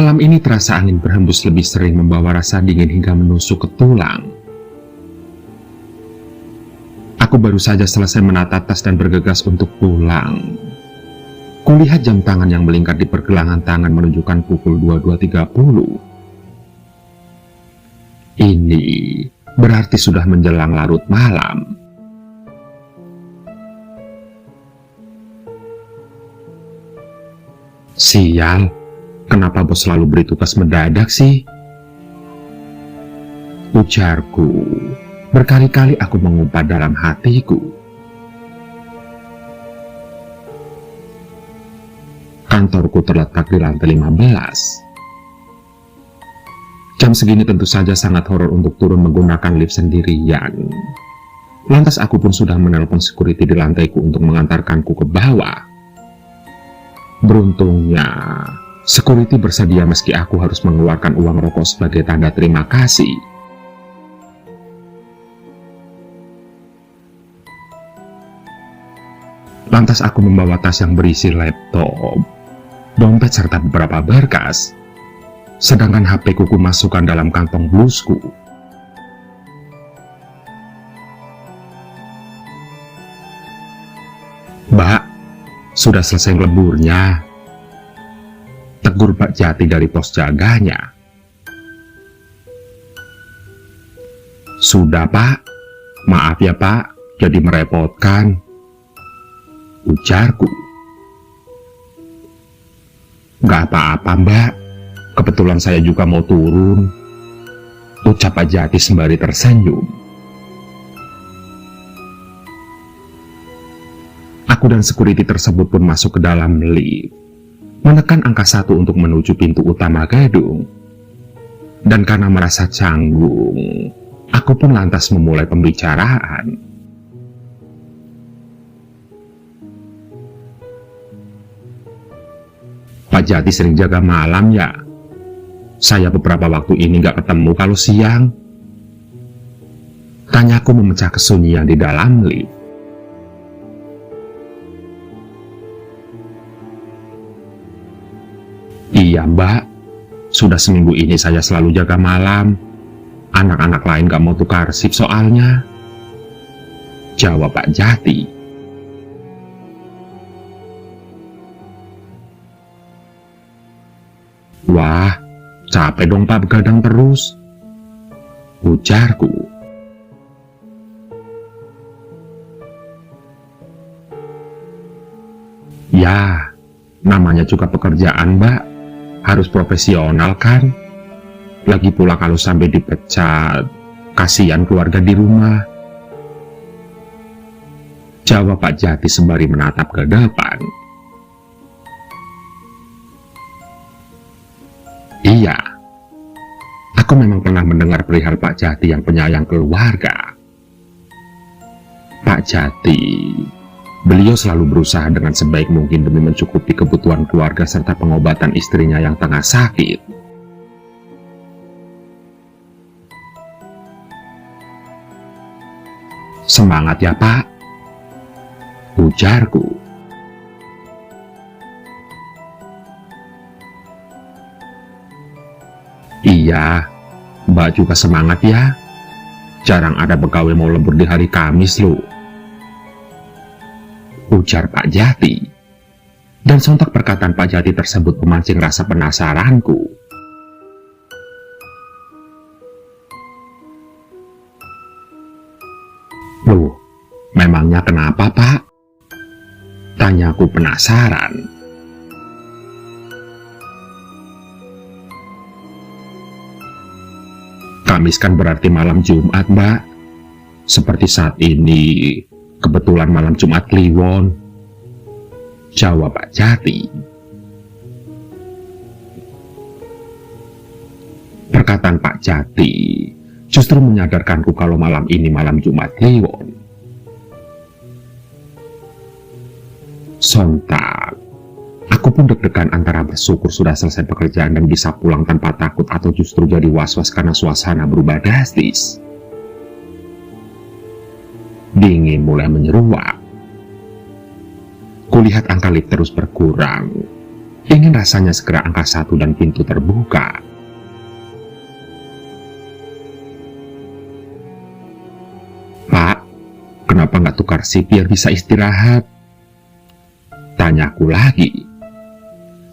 Malam ini terasa angin berhembus lebih sering, membawa rasa dingin hingga menusuk ke tulang. Aku baru saja selesai menata tas dan bergegas untuk pulang. Kulihat jam tangan yang melingkar di pergelangan tangan menunjukkan pukul 22.30. Ini berarti sudah menjelang larut malam. Sial, kenapa bos selalu beri tugas mendadak sih? Ujarku. Berkali-kali aku mengumpat dalam hatiku. Kantorku terletak di lantai 15. Jam segini tentu saja sangat horor untuk turun menggunakan lift sendirian. Lantas aku pun sudah menelpon security di lantaiku untuk mengantarkanku ke bawah. Beruntungnya, security bersedia meski aku harus mengeluarkan uang rokok sebagai tanda terima kasih. Lantas aku membawa tas yang berisi laptop, dompet serta beberapa berkas. Sedangkan HP ku masukkan dalam kantong blusku. Mbak, sudah selesai leburnya? Tegur Pak Jati dari pos jaganya. Sudah Pak, maaf ya Pak, jadi merepotkan. Ujarku. Gak apa-apa Mbak, kebetulan saya juga mau turun. Ucap Pak Jati sembari tersenyum. Aku dan security tersebut pun masuk ke dalam lift, menekan angka 1 untuk menuju pintu utama gedung. Dan karena merasa canggung, aku pun lantas memulai pembicaraan. Pak Jati sering jaga malam ya? Saya beberapa waktu ini gak ketemu kalau siang. Tanyaku memecah kesunyian di dalam lift. Iya Mbak, sudah seminggu ini saya selalu jaga malam. Anak-anak lain gak mau tukar shift soalnya. Jawab Pak Jati. Wah, capek dong Pak begadang terus. Ujarku. Ya, namanya juga pekerjaan Mbak, harus profesional kan? Lagi pula kalau sampai dipecat, kasihan keluarga di rumah. Jawab Pak Jati sembari menatap ke depan. Iya, aku memang pernah mendengar perihal Pak Jati yang penyayang keluarga. Pak Jati, beliau selalu berusaha dengan sebaik mungkin demi mencukupi kebutuhan keluarga serta pengobatan istrinya yang tengah sakit. Semangat ya Pak, ujarku. Iya, Mbak juga semangat ya. Jarang ada pegawai mau lembur di hari Kamis loh. Ujar Pak Jati. Dan sontak perkataan Pak Jati tersebut memancing rasa penasaranku. Loh, memangnya kenapa Pak? Tanyaku penasaran. Kamis kan berarti malam Jumat Mbak. Seperti saat ini, kebetulan malam Jumat Kliwon. Jawab Pak Jati. Perkataan Pak Jati justru menyadarkanku kalau malam ini malam Jumat Kliwon. Sontak, aku pun deg-degan antara bersyukur sudah selesai pekerjaan dan bisa pulang tanpa takut atau justru jadi was-was karena suasana berubah drastis. Dingin mulai menyeruak. Kulihat angka lift terus berkurang, Ingin rasanya segera angka 1 dan pintu terbuka. Pak, kenapa nggak tukar sip biar bisa istirahat? Tanyaku lagi.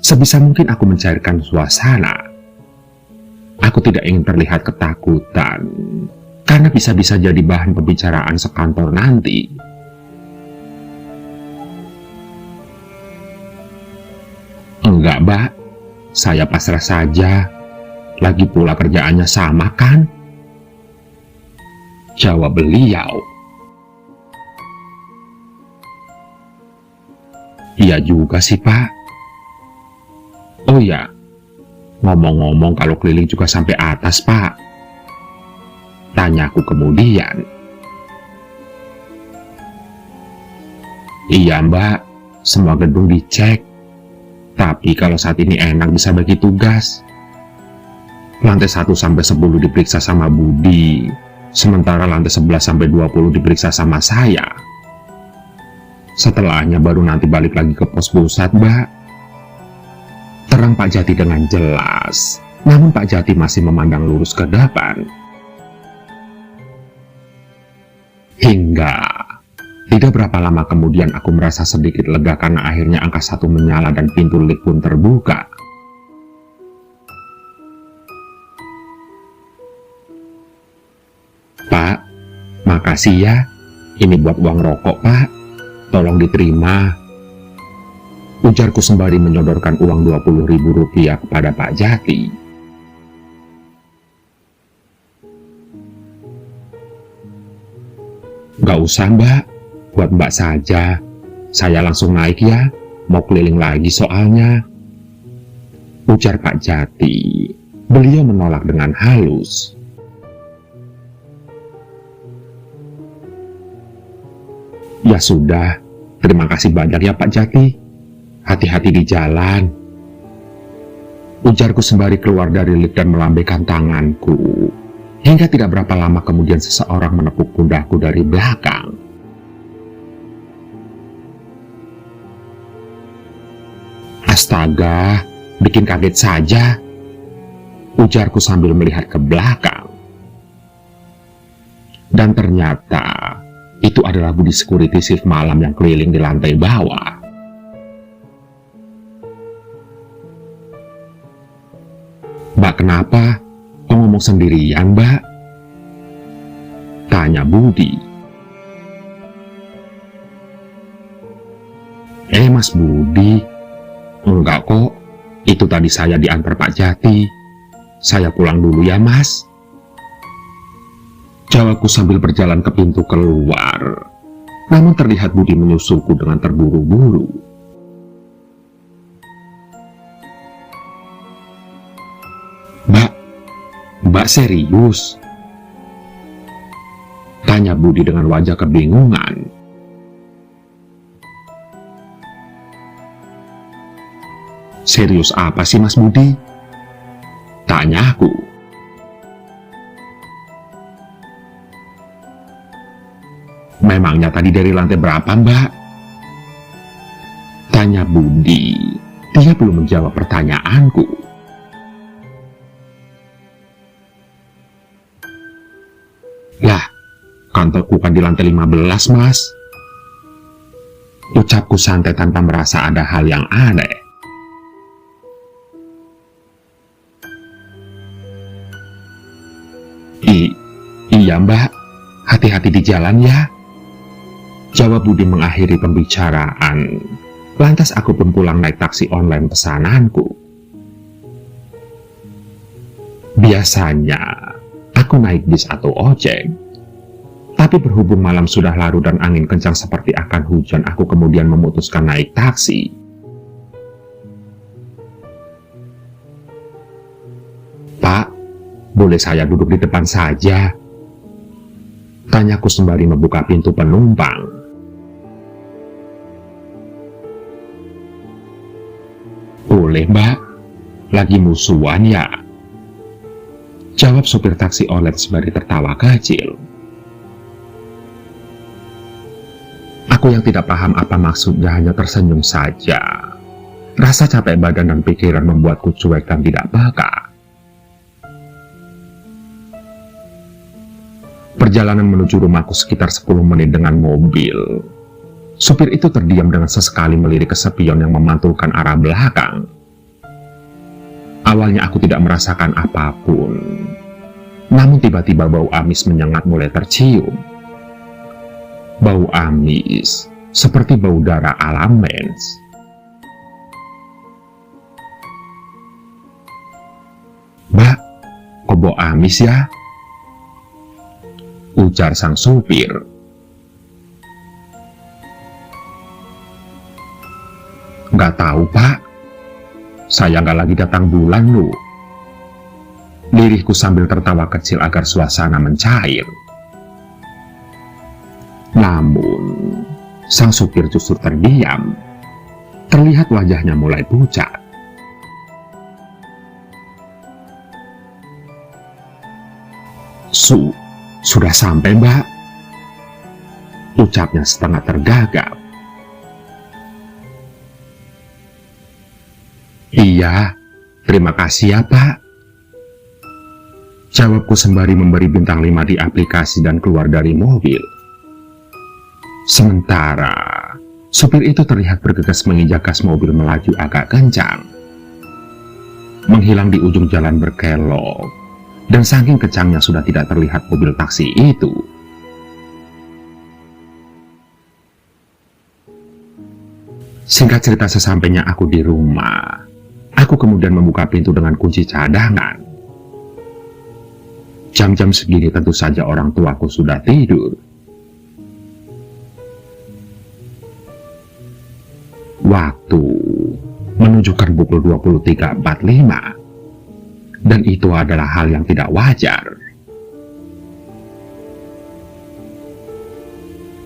Sebisa mungkin aku mencairkan suasana. Aku tidak ingin terlihat ketakutan, karena bisa-bisa jadi bahan pembicaraan sekantor nanti. Enggak, Mbak. Saya pasrah saja. Lagi pula kerjaannya sama, kan? Jawab beliau. Iya juga sih, Pak. Oh ya, ngomong-ngomong kalau keliling juga sampai atas, Pak. Tanyaku kemudian. Iya, Mbak. Semua gedung dicek. Tapi kalau saat ini enak bisa bagi tugas. Lantai 1 sampai 10 diperiksa sama Budi, sementara lantai 11 sampai 20 diperiksa sama saya. Setelahnya baru nanti balik lagi ke pos pusat, Mbak. Terang Pak Jati dengan jelas, namun Pak Jati masih memandang lurus ke depan. Hingga tidak berapa lama kemudian aku merasa sedikit lega karena akhirnya angka 1 menyala dan pintu lift pun terbuka. Pak, makasih ya. Ini buat uang rokok, Pak. Tolong diterima. Ujarku sembari menyodorkan uang Rp20.000 kepada Pak Jati. Gak usah, Mbak. Buat Mbak saja. Saya langsung naik ya. Mau keliling lagi soalnya. Ujar Pak Jati. Beliau menolak dengan halus. Ya sudah, terima kasih banyak ya Pak Jati. Hati-hati di jalan. Ujarku sembari keluar dari lift dan melambaikan tanganku. Hingga tidak berapa lama kemudian seseorang menepuk pundakku dari belakang. Astaga, bikin kaget saja. Ujarku sambil melihat ke belakang. Dan ternyata itu adalah Budi security shift malam yang keliling di lantai bawah. Mbak, kenapa? Kok ngomong sendirian, Mbak? Tanya Budi. Mas Budi. Enggak kok, itu tadi saya diantar Pak Jati. Saya pulang dulu ya, Mas. Jawabku sambil berjalan ke pintu keluar. Namun terlihat Budi menyusulku dengan terburu-buru. Mbak serius? Tanya Budi dengan wajah kebingungan. Serius apa sih Mas Budi? Tanyaku. Memangnya tadi dari lantai berapa, Mbak? Tanya Budi. Dia belum menjawab pertanyaanku. Lah, kantorku kan di lantai 15, Mas. Ucapku santai tanpa merasa ada hal yang aneh. Iya, Mbak. Hati-hati di jalan ya. Jawab Budi mengakhiri pembicaraan. Lantas aku pun pulang naik taksi online pesananku. Biasanya aku naik bis atau ojek. Tapi berhubung malam sudah larut dan angin kencang seperti akan hujan, aku kemudian memutuskan naik taksi. Pak, boleh saya duduk di depan saja? Tanyaku sembari membuka pintu penumpang. Boleh, Mbak. Lagi musuhan ya? Jawab supir taksi online sembari tertawa kecil. Aku yang tidak paham apa maksudnya hanya tersenyum saja. Rasa capek badan dan pikiran membuatku cuek dan tidak peka. Perjalanan menuju rumahku sekitar 10 menit dengan mobil. Supir itu terdiam dengan sesekali melirik ke spion yang memantulkan arah belakang. Awalnya aku tidak merasakan apapun. Namun tiba-tiba bau amis menyengat mulai tercium. Bau amis, seperti bau darah ala mens. "Mbak, kok bau amis ya?" ujar sang supir. "Nggak tahu, Pak. Saya nggak lagi datang bulan loh." Lirihku sambil tertawa kecil agar suasana mencair. Namun, sang supir justru terdiam. Terlihat wajahnya mulai pucat. Sudah sampai, Mbak?" ucapnya setengah tergagap. "Iya, terima kasih ya, Pak," jawabku sembari memberi bintang 5 di aplikasi dan keluar dari mobil. Sementara, supir itu terlihat bergegas menginjak gas mobil melaju agak kencang. Menghilang di ujung jalan berkelok, dan saking kencangnya sudah tidak terlihat mobil taksi itu. Singkat cerita, sesampainya aku di rumah, aku kemudian membuka pintu dengan kunci cadangan. Jam-jam segini tentu saja orang tuaku sudah tidur. Waktu menunjukkan pukul 23.45, dan itu adalah hal yang tidak wajar.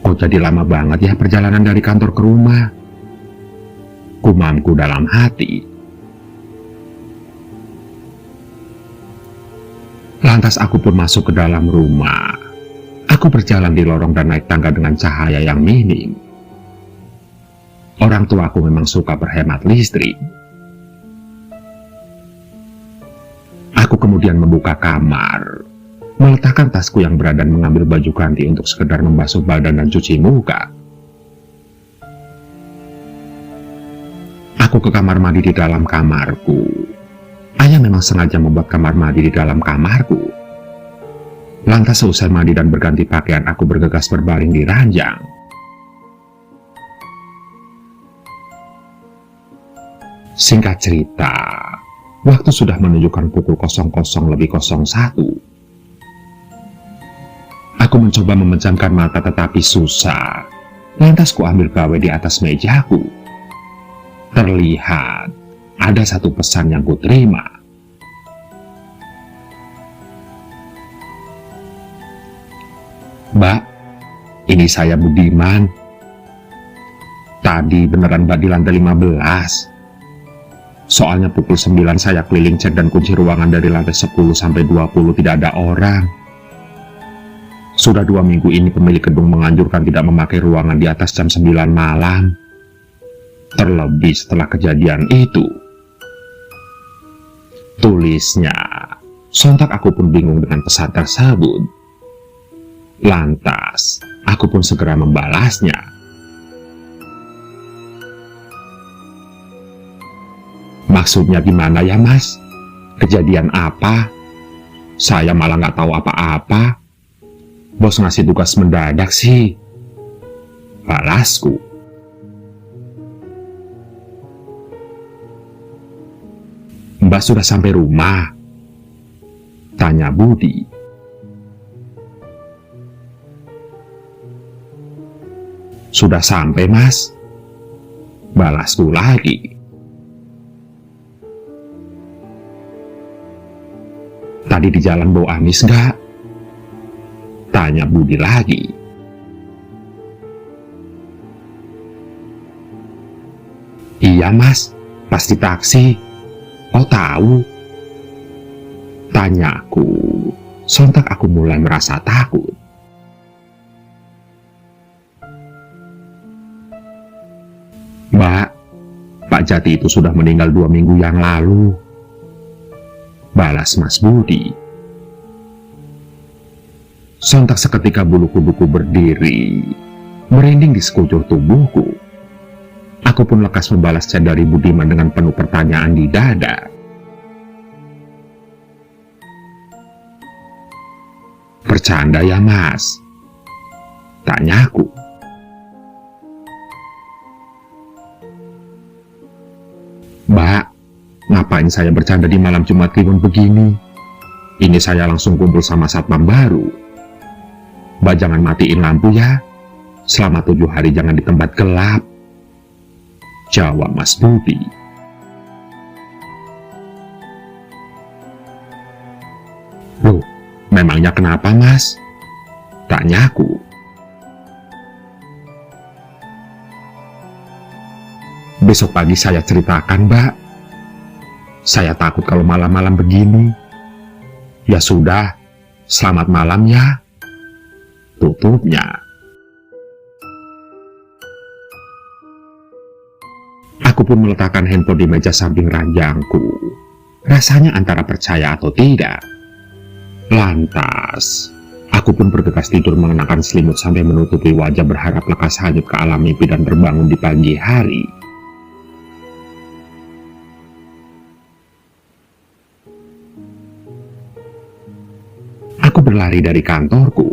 "Kok jadi lama banget ya perjalanan dari kantor ke rumah?" gumamku dalam hati. Lantas aku pun masuk ke dalam rumah. Aku berjalan di lorong dan naik tangga dengan cahaya yang minim. Orang tuaku memang suka berhemat listrik. Aku kemudian membuka kamar, meletakkan tasku yang berat dan mengambil baju ganti untuk sekedar membasuh badan dan cuci muka. Aku ke kamar mandi di dalam kamarku. Ayah memang sengaja membuat kamar mandi di dalam kamarku. Lantas seusai mandi dan berganti pakaian, aku bergegas berbaring di ranjang. Singkat cerita, waktu sudah menunjukkan pukul 00.01. Aku mencoba memejamkan mata tetapi susah. Lantas ku ambil gawe di atas mejaku. Terlihat ada satu pesan yang kuterima. "Mbak, ini saya Budiman. Tadi beneran Mbak di lantai 15. Soalnya pukul 9 saya keliling cek dan kunci ruangan dari lantai 10 sampai 20 tidak ada orang. Sudah 2 minggu ini pemilik gedung menganjurkan tidak memakai ruangan di atas jam 9 malam. Terlebih setelah kejadian itu," tulisnya. Sontak aku pun bingung dengan pesan tersebut. Lantas, aku pun segera membalasnya. "Maksudnya gimana ya, Mas? Kejadian apa? Saya malah nggak tahu apa-apa. Bos ngasih tugas mendadak sih," balasku. "Mbak sudah sampai rumah?" tanya Budi. "Sudah sampai, Mas," balasku lagi. "Tadi di jalan bau amis nggak?" tanya Budi lagi. "Iya, Mas, pas di taksi." "Oh, tahu?" tanyaku. Sontak aku mulai merasa takut. "Mbak Mbak Jati itu sudah meninggal 2 minggu yang lalu, balas Mas Budi. Sontak seketika bulu kuduku berdiri, merinding di sekujur tubuhku. Aku pun lekas membalas chat dari Budiman dengan penuh pertanyaan di dada. "Bercanda ya, Mas?" tanyaku. "Mbak, ngapain saya bercanda di malam Jumat Kliwon begini? Ini saya langsung kumpul sama satpam baru. Mbak jangan matiin lampu ya. Selama 7 hari jangan di tempat gelap," jawab Mas Budi. "Loh, memangnya kenapa, Mas?" tanyaku. "Besok pagi saya ceritakan, Mbak. Saya takut kalau malam-malam begini." "Ya sudah, selamat malam ya," tutupnya. Aku pun meletakkan handphone di meja samping ranjangku. Rasanya antara percaya atau tidak. Lantas, aku pun bergegas tidur mengenakan selimut sampai menutupi wajah berharap lekas hanyut ke alam mimpi dan terbangun di pagi hari. Aku berlari dari kantorku.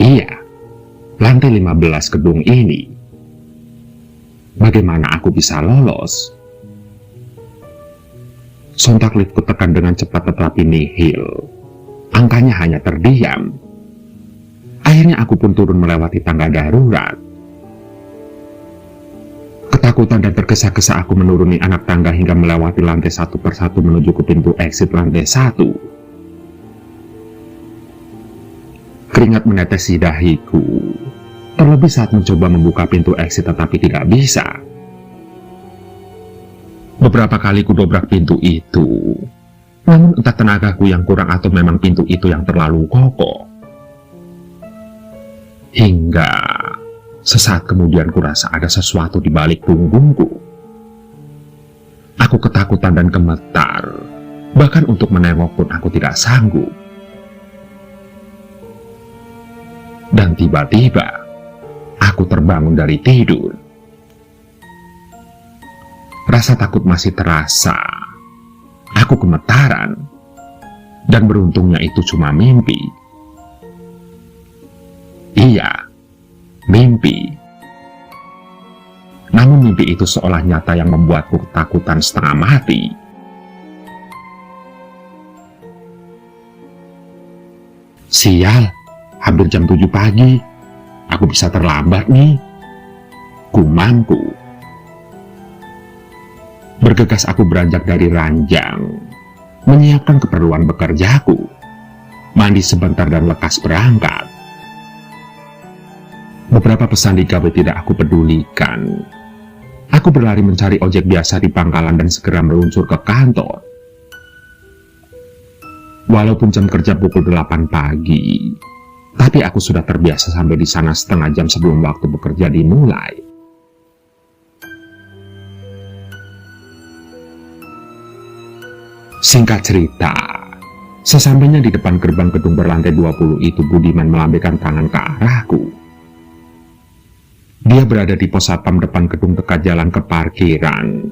Iya, lantai 15 gedung ini. Bagaimana aku bisa lolos? Sontak liftku tekan dengan cepat tetapi nihil. Angkanya hanya terdiam. Akhirnya aku pun turun melewati tangga darurat. Ketakutan dan tergesa-gesa aku menuruni anak tangga hingga melewati lantai satu persatu menuju ke pintu exit lantai 1. Keringat menetesi dahiku, terlebih saat mencoba membuka pintu exit tetapi tidak bisa. Beberapa kali kudobrak pintu itu, namun entah tenagaku yang kurang atau memang pintu itu yang terlalu kokoh. Hingga sesaat kemudian kurasa ada sesuatu di balik punggungku. Aku ketakutan dan gemetar, bahkan untuk menengok pun aku tidak sanggup. Dan tiba-tiba, aku terbangun dari tidur. Rasa takut masih terasa. Aku gemetaran. Dan beruntungnya itu cuma mimpi. Iya, mimpi. Namun mimpi itu seolah nyata yang membuatku ketakutan setengah mati. Sial, hampir jam 7 pagi. Aku bisa terlambat nih, gumamku. Bergegas aku beranjak dari ranjang, menyiapkan keperluan bekerjaku, mandi sebentar dan lekas berangkat. Beberapa pesan di gawe tidak aku pedulikan. Aku berlari mencari ojek biasa di pangkalan dan segera meluncur ke kantor. Walaupun jam kerja pukul 8 pagi, tapi aku sudah terbiasa sampai di sana setengah jam sebelum waktu bekerja dimulai. Singkat cerita, sesampainya di depan gerbang gedung berlantai 20 itu, Budiman melambaikan tangan ke arahku. Dia berada di pos satpam depan gedung dekat jalan ke parkiran.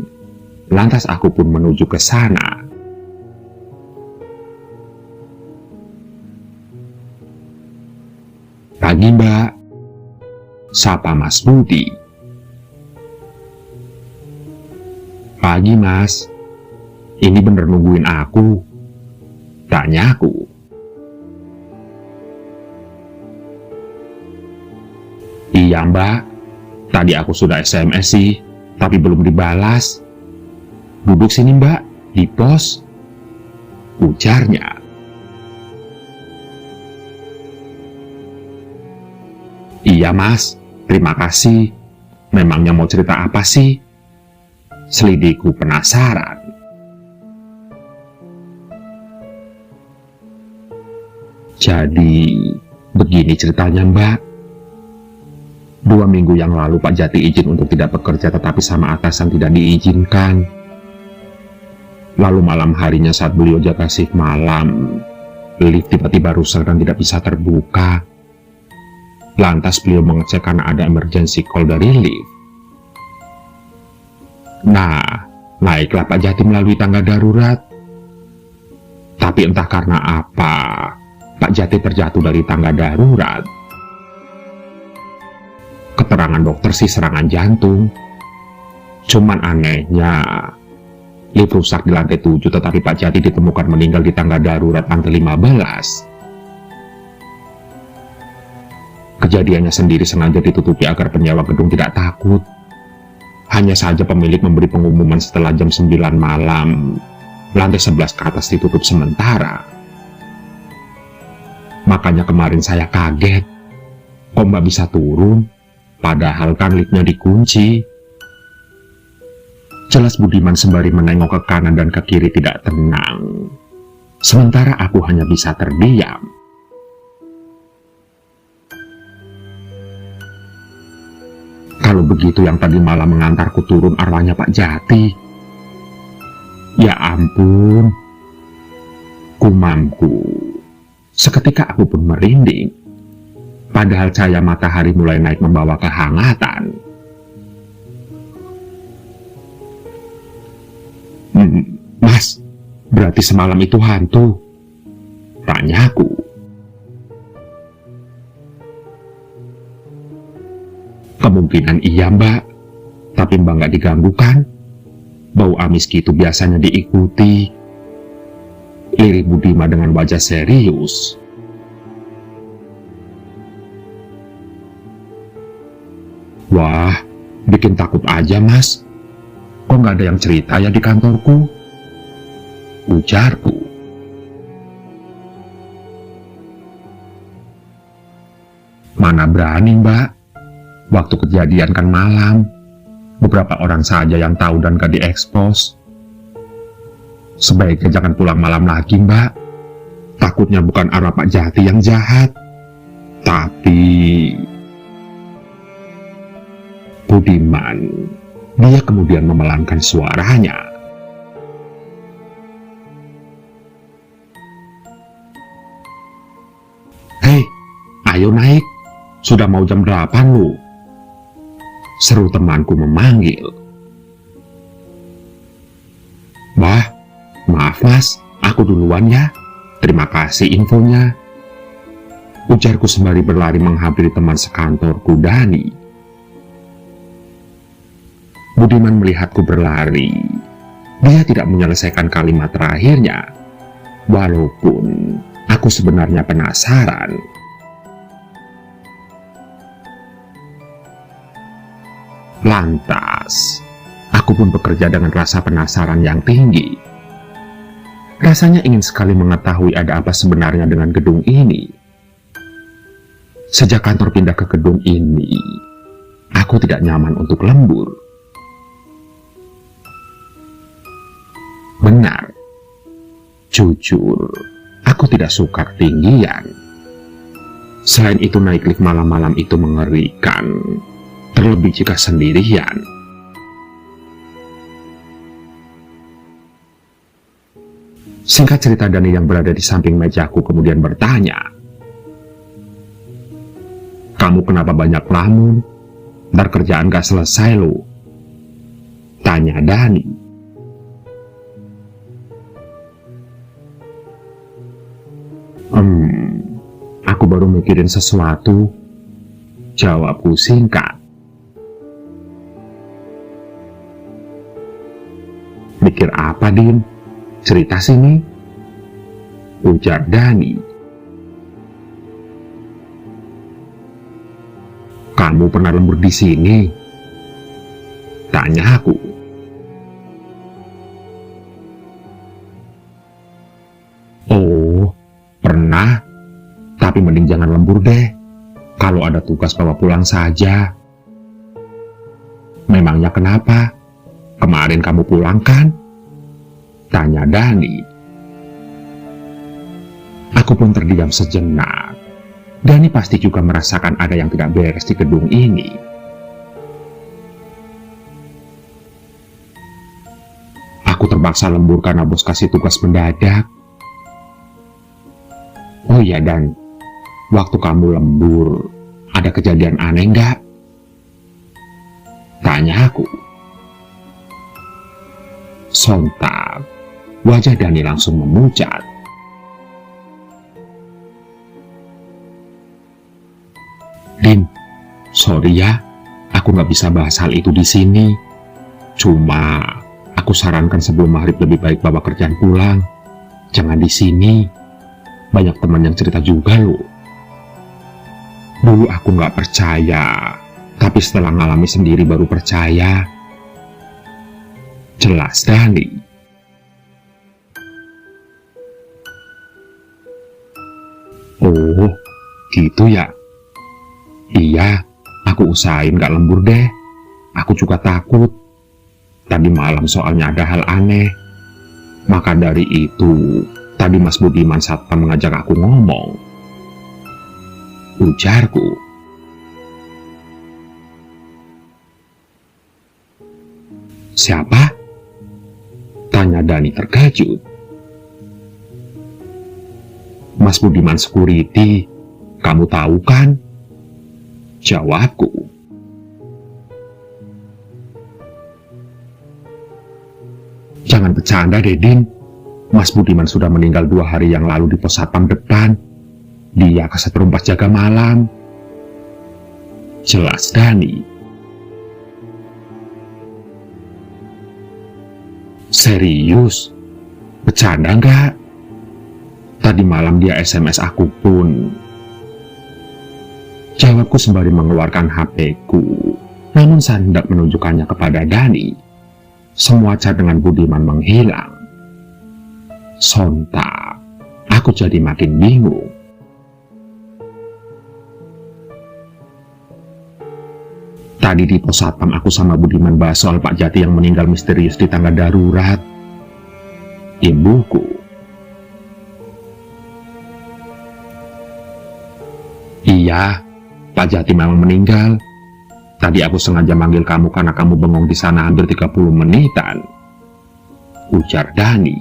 Lantas aku pun menuju ke sana. "Pagi, Mbak," sapa Mas Budi. "Pagi, Mas. Ini bener nungguin aku?" tanyaku. "Iya, Mbak. Tadi aku sudah SMS sih, tapi belum dibalas. Duduk sini, Mbak, di pos," ujarnya. "Iya, Mas. Terima kasih. Memangnya mau cerita apa sih?" selidikku penasaran. "Jadi, begini ceritanya, Mbak. 2 minggu yang lalu Pak Jati izin untuk tidak bekerja, tetapi sama atasan tidak diizinkan. Lalu malam harinya saat beliau jaga shift malam, lift tiba-tiba rusak dan tidak bisa terbuka. Lantas beliau mengecek karena ada emergency call dari lift. Nah, naiklah Pak Jati melalui tangga darurat. Tapi entah karena apa, Pak Jati terjatuh dari tangga darurat. Keterangan dokter sih serangan jantung. Cuman anehnya, lift rusak di lantai 7, tetapi Pak Jati ditemukan meninggal di tangga darurat lantai 15. Kejadiannya sendiri sengaja ditutupi agar penyewa gedung tidak takut. Hanya saja pemilik memberi pengumuman setelah jam 9 malam, lantai 11 ke atas ditutup sementara. Makanya kemarin saya kaget, kok Mbak bisa turun? Padahal kan liftnya dikunci. Jelas Budiman sembari menengok ke kanan dan ke kiri tidak tenang. Sementara aku hanya bisa terdiam. Kalau begitu yang tadi malam mengantarku turun arwahnya Pak Jati. Ya ampun. Gumamku. Seketika aku pun merinding. Padahal cahaya matahari mulai naik membawa kehangatan. Mas, berarti semalam itu hantu? Tanyaku. Kemungkinan iya Mbak, tapi Mbak nggak diganggu kan? Bau amis gitu biasanya diikuti. Lirik Budima dengan wajah serius. Wah, bikin takut aja Mas. Kok nggak ada yang cerita ya di kantorku? Ujarku. Mana berani Mbak? Waktu kejadian kan malam. Beberapa orang saja yang tahu dan gak diekspos. Sebaiknya jangan pulang malam lagi Mbak. Takutnya bukan arwah Pak Jati yang jahat, tapi Budiman. Dia kemudian memelankan suaranya. Hei, ayo naik. Sudah mau jam 8 lu. Seru temanku memanggil. Bah, maaf Mas, aku duluan ya. Terima kasih infonya. Ujarku sembari berlari menghampiri teman sekantorku, Dani. Budiman melihatku berlari. Dia tidak menyelesaikan kalimat terakhirnya. Walaupun aku sebenarnya penasaran. Lantas, aku pun bekerja dengan rasa penasaran yang tinggi. Rasanya ingin sekali mengetahui ada apa sebenarnya dengan gedung ini. Sejak kantor pindah ke gedung ini, aku tidak nyaman untuk lembur. Benar, jujur, aku tidak suka ketinggian. Selain itu naik lift malam-malam itu mengerikan, terlebih jika sendirian. Singkat cerita, Dani yang berada di samping mejaku kemudian bertanya, "Kamu kenapa banyak lamun? Ntar kerjaan gak selesai lo?" Tanya Dani. Aku baru mikirin sesuatu. Jawabku singkat. Mikir apa, Din? Cerita sini. Ujar Dani. Kamu pernah lembur di sini? Tanya aku. Oh, pernah. Tapi mending jangan lembur deh. Kalau ada tugas bawa pulang saja. Memangnya kenapa? Kemarin kamu pulang kan? Tanya Dani. Aku pun terdiam sejenak. Dani pasti juga merasakan ada yang tidak beres di gedung ini. Aku terpaksa lembur karena bos kasih tugas mendadak. Oh iya, Dan, waktu kamu lembur, ada kejadian aneh nggak? Tanya aku. Sontak, wajah Dani langsung memucat. Din, sorry ya, aku nggak bisa bahas hal itu di sini. Cuma, aku sarankan sebelum maghrib lebih baik bawa kerjaan pulang. Jangan di sini. Banyak teman yang cerita juga loh. Dulu aku nggak percaya, tapi setelah ngalami sendiri baru percaya. Jelas Dani. Oh, gitu ya. Iya, aku usahain gak lembur deh. Aku juga takut. Tadi malam soalnya ada hal aneh. Maka dari itu, tadi Mas Budiman Satpam mengajak aku ngomong. Ujarku. Siapa? Tanya Dani terkejut. Mas Budiman Security, kamu tahu kan? Jawabku. Jangan bercanda, Dedin. Mas Budiman sudah meninggal 2 hari yang lalu di pos satpam depan. Dia kesetrum pas jaga malam. Jelas Dani. Serius? Bercanda nggak? Tadi malam dia SMS aku pun. Jawabku sembari mengeluarkan HP-ku, namun saya hendak menunjukkannya kepada Dani. Semua cat dengan Budiman menghilang. Sontak, aku jadi makin bingung. Tadi di pos satpam aku sama Budiman bahas soal Pak Jati yang meninggal misterius di tangga darurat. Ibuku. Iya, Pak Jati memang meninggal. Tadi aku sengaja manggil kamu karena kamu bengong di sana hampir 30 menitan. Ujar Dani.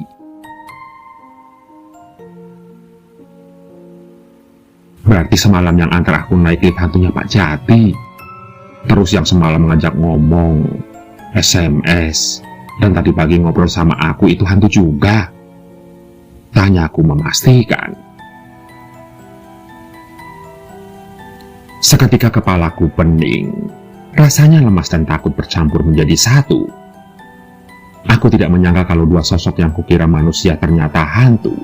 Berarti semalam yang antar aku naik lift hantunya Pak Jati. Terus yang semalam mengajak ngomong, SMS, dan tadi pagi ngobrol sama aku itu hantu juga. Tanyaku memastikan. Seketika kepalaku pening, rasanya lemas dan takut bercampur menjadi satu. Aku tidak menyangka kalau 2 sosok yang kukira manusia ternyata hantu.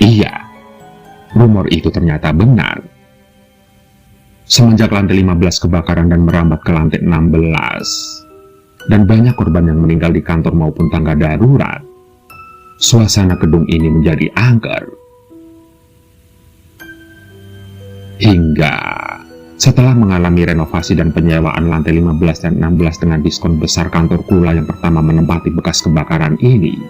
Iya, rumor itu ternyata benar. Semenjak lantai 15 kebakaran dan merambat ke lantai 16, dan banyak korban yang meninggal di kantor maupun tangga darurat, suasana gedung ini menjadi angker. Hingga setelah mengalami renovasi dan penyewaan lantai 15 dan 16 dengan diskon besar kantor Kula yang pertama menempati bekas kebakaran ini,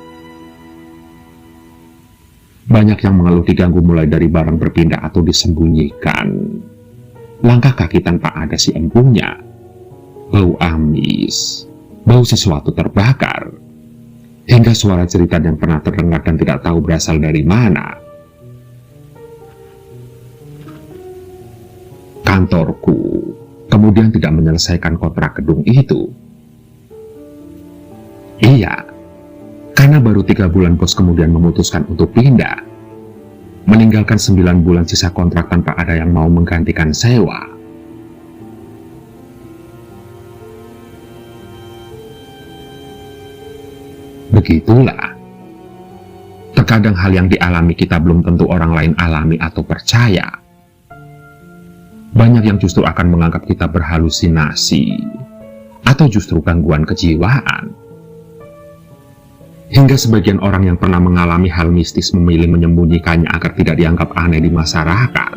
banyak yang mengeluh diganggu mulai dari barang berpindah atau disembunyikan, langkah kaki tanpa ada si empunya, bau amis, bau sesuatu terbakar, hingga suara cerita yang pernah terdengar dan tidak tahu berasal dari mana. Kantorku kemudian tidak menyelesaikan kontrak gedung itu. Iya, karena baru 3 bulan bos kemudian memutuskan untuk pindah, meninggalkan 9 bulan sisa kontrak tanpa ada yang mau menggantikan sewa. Begitulah. Terkadang hal yang dialami kita belum tentu orang lain alami atau percaya. Banyak yang justru akan menganggap kita berhalusinasi atau justru gangguan kejiwaan. Hingga sebagian orang yang pernah mengalami hal mistis memilih menyembunyikannya agar tidak dianggap aneh di masyarakat.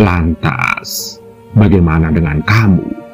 Lantas, bagaimana dengan kamu?